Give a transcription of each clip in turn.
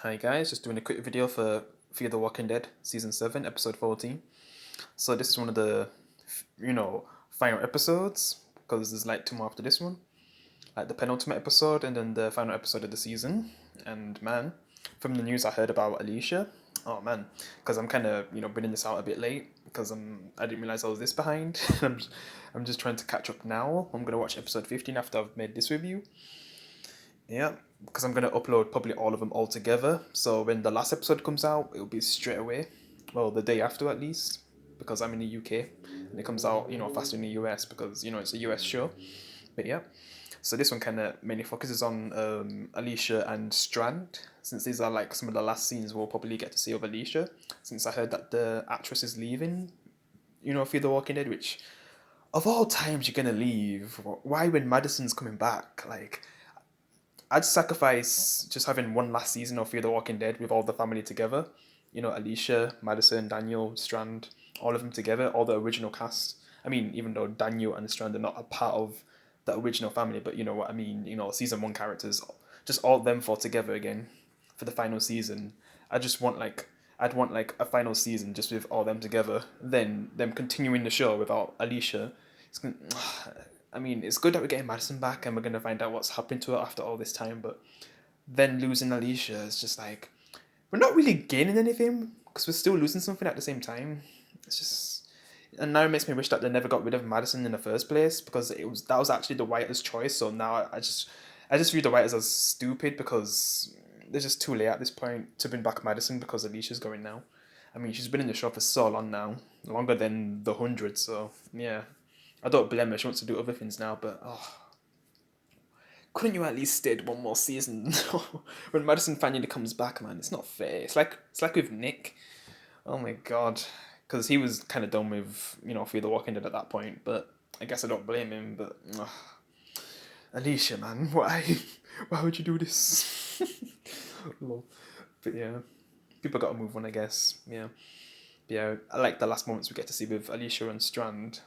Hi guys, just doing a quick video for Fear the Walking Dead Season 7, Episode 14. So this is one of the, final episodes, because there's like two more after this one. Like the penultimate episode and then the final episode of the season. And man, from the news I heard about Alicia, oh man, because I'm kind of, bringing this out a bit late, because I didn't realize I was this behind. I'm just trying to catch up now. I'm going to watch episode 15 after I've made this review. Yeah, because I'm gonna upload probably all of them all together. So when the last episode comes out, it'll be straight away. Well, the day after at least, because I'm in the UK and it comes out, faster in the US because it's a US show. But yeah, so this one kind of mainly focuses on Alicia and Strand, since these are like some of the last scenes we'll probably get to see of Alicia. Since I heard that the actress is leaving, Fear the Walking Dead, which of all times you're gonna leave. Why when Madison's coming back? Like I'd sacrifice just having one last season of Fear the Walking Dead with all the family together. Alicia, Madison, Daniel, Strand, all of them together, all the original cast. I mean, even though Daniel and Strand are not a part of the original family, but you know what I mean. Season one characters, just all of them four together again for the final season. I just want like I'd want like a final season just with all them together. Then them continuing the show without Alicia. It's gonna, I mean, it's good that we're getting Madison back and we're gonna find out what's happened to her after all this time. But then losing Alicia is just like we're not really gaining anything because we're still losing something at the same time. It's just, and now it makes me wish that they never got rid of Madison in the first place because that was actually the writer's choice. So now I just view the writers as stupid because they're just too late at this point to bring back Madison because Alicia's going now. I mean, she's been in the show for so long now, longer than the 100. So yeah, I don't blame her. She wants to do other things now, but couldn't you at least stayed one more season? When Madison finally comes back, man, it's not fair. It's like with Nick. Oh my god, because he was kind of done with Fear the Walking Dead at that point. But I guess I don't blame him. But Alicia, man, why? Why would you do this? Lol. But yeah, people got to move on, I guess. Yeah, yeah. I like the last moments we get to see with Alicia and Strand,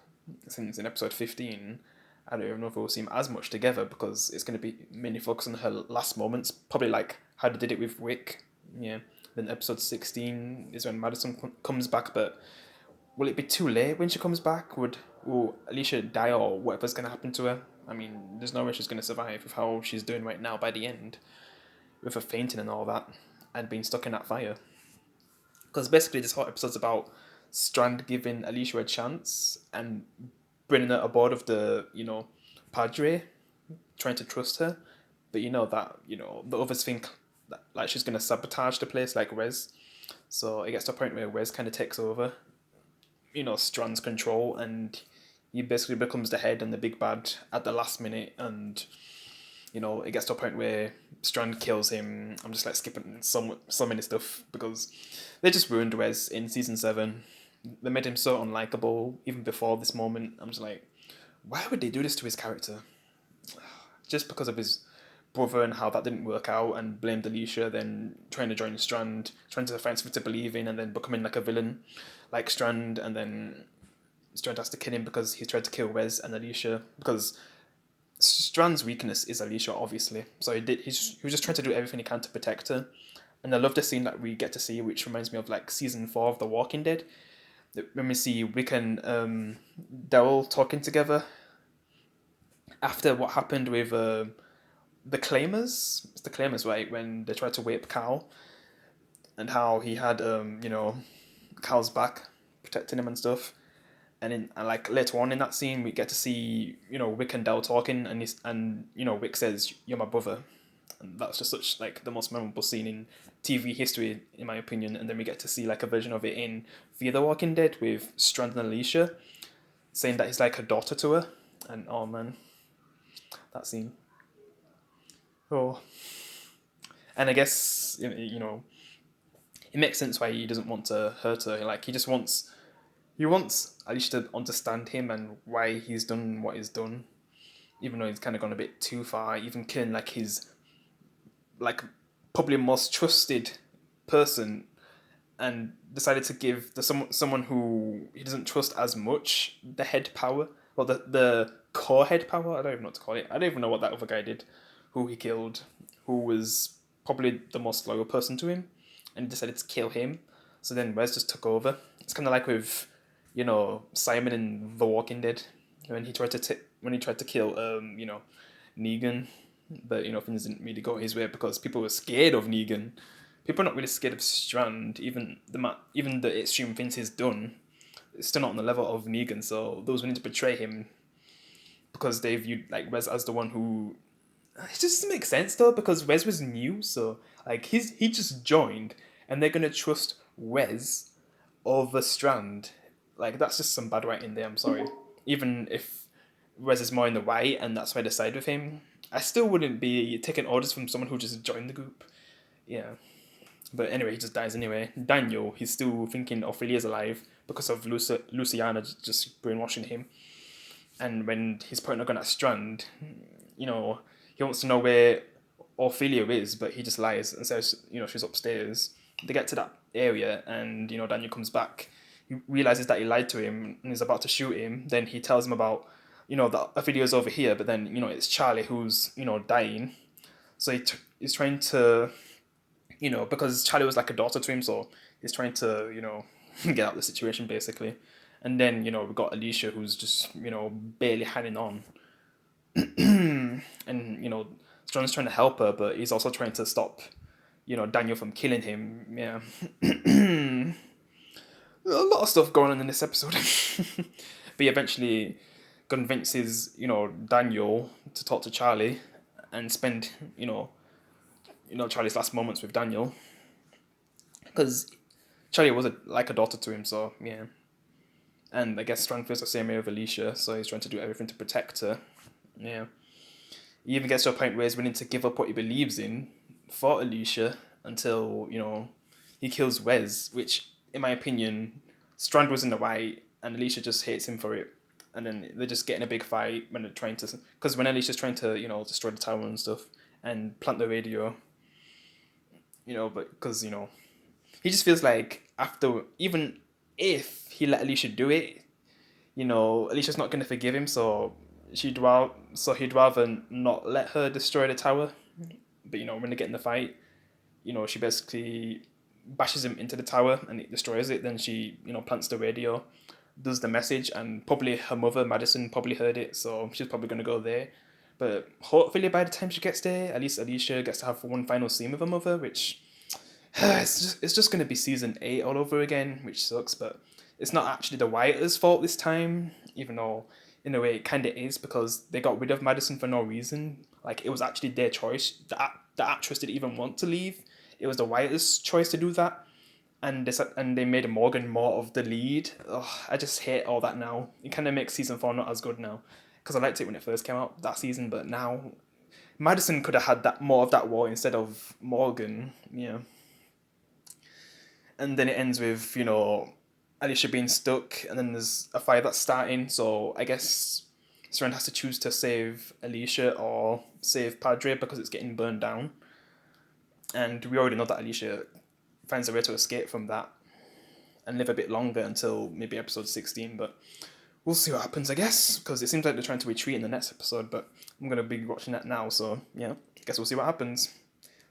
since in episode 15. I don't even know if we'll see them as much together because it's going to be mainly focused on her last moments, probably like how they did it with Wick. Yeah. Then episode 16 is when Madison comes back, but will it be too late when she comes back? Will Alicia die or whatever's going to happen to her? I mean, there's no way she's going to survive with how she's doing right now by the end, with her fainting and all that, and being stuck in that fire. Because basically, this whole episode's about Strand giving Alicia a chance and bringing her aboard of the, Padre, trying to trust her. But the others think that like she's gonna sabotage the place like Wes. So it gets to a point where Wes kind of takes over, Strand's control, and he basically becomes the head and the big bad at the last minute. And it gets to a point where Strand kills him. I'm just like skipping so many stuff because they just ruined Wes in season 7. They made him so unlikable even before this moment. I'm just like, why would they do this to his character? Just because of his brother and how that didn't work out, and blamed Alicia, then trying to join Strand, trying to find something to believe in, and then becoming like a villain like Strand, and then Strand has to kill him because he's tried to kill Wes and Alicia, because Strand's weakness is Alicia, obviously. So he was just trying to do everything he can to protect her. And I love the scene that we get to see, which reminds me of like season 4 of The Walking Dead. When we see Wick and Daryl talking together after what happened with the Claimers. It's the Claimers, right? When they tried to rape Cal, and how he had Cal's back, protecting him and stuff. And like later on in that scene, we get to see Wick and Dell talking, and Wick says, "You're my brother," and that's just such like the most memorable scene in TV history, in my opinion. And then we get to see like a version of it in Fear the Walking Dead with Strand and Alicia saying that he's like a daughter to her, and oh man, that scene. Oh, and I guess it makes sense why he doesn't want to hurt her. Like he wants Alicia to understand him and why he's done what he's done, even though he's kind of gone a bit too far, even killing like his like probably most trusted person, and decided to give someone who he doesn't trust as much the head power, or the core head power. I don't even know what to call it. I don't even know what that other guy did, who he killed, who was probably the most loyal person to him, and he decided to kill him. So then Wes just took over. It's kind of like with, Simon in The Walking Dead when he tried to kill Negan, but things didn't really go his way because people were scared of Negan. People are not really scared of Strand. Even the extreme things he's done, it's still not on the level of Negan. So those willing to betray him because they viewed like Wes as the one who. It just doesn't make sense though because Wes was new, so like he just joined, and they're gonna trust Wes over Strand. Like that's just some bad writing there. I'm sorry. Even if Wes is more in the right, and that's why they side with him, I still wouldn't be taking orders from someone who just joined the group. Yeah. But anyway, he just dies anyway. Daniel, he's still thinking Ophelia's alive because of Luciana just brainwashing him. And when he's putting a gun at Strand, he wants to know where Ophelia is, but he just lies and says, she's upstairs. They get to that area, and Daniel comes back. He realizes that he lied to him and is about to shoot him. Then he tells him about, that Ophelia's over here, but then it's Charlie who's dying. So he's trying to, because Charlie was like a daughter to him, so he's trying to get out of the situation basically. And then we got Alicia who's just barely hanging on. And Strand's trying to help her, but he's also trying to stop Daniel from killing him. Yeah. A lot of stuff going on in this episode. But he eventually convinces Daniel to talk to Charlie and spend Charlie's last moments with Daniel, because Charlie was like a daughter to him. So yeah. And I guess Strand feels the same way with Alicia, so he's trying to do everything to protect her. Yeah. He even gets to a point where he's willing to give up what he believes in for Alicia until, he kills Wes, which, in my opinion, Strand was in the right and Alicia just hates him for it. And then they just get in a big fight when they're trying to... Because when Alicia's trying to, destroy the tower and stuff and plant the radio, but because, he just feels like after... Even if he let Alicia do it, Alicia's not going to forgive him, so he'd rather not let her destroy the tower. But when they get in the fight, she basically bashes him into the tower and it destroys it. Then she plants the radio, does the message, and probably her mother Madison probably heard it, so she's probably going to go there. But hopefully by the time she gets there, at least Alicia gets to have one final scene with her mother, which it's just going to be season 8 all over again, which sucks. But it's not actually the writers' fault this time, even though in a way it kind of is, because they got rid of Madison for no reason. Like, it was actually their choice. The actress didn't even want to leave. It was the writers' choice to do that. And they made Morgan more of the lead. Ugh, I just hate all that now. It kind of makes season 4 not as good now. Because I liked it when it first came out, that season, but now... Madison could have had that more of that war instead of Morgan, yeah. And then it ends with, Alicia being stuck, and then there's a fire that's starting, so I guess Strand has to choose to save Alicia or save Padre because it's getting burned down. And we already know that Alicia finds a way to escape from that and live a bit longer until maybe episode 16, but we'll see what happens, I guess, because it seems like they're trying to retreat in the next episode, but I'm going to be watching that now, so yeah, I guess we'll see what happens.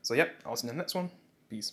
So yep, I'll see you in the next one. Peace.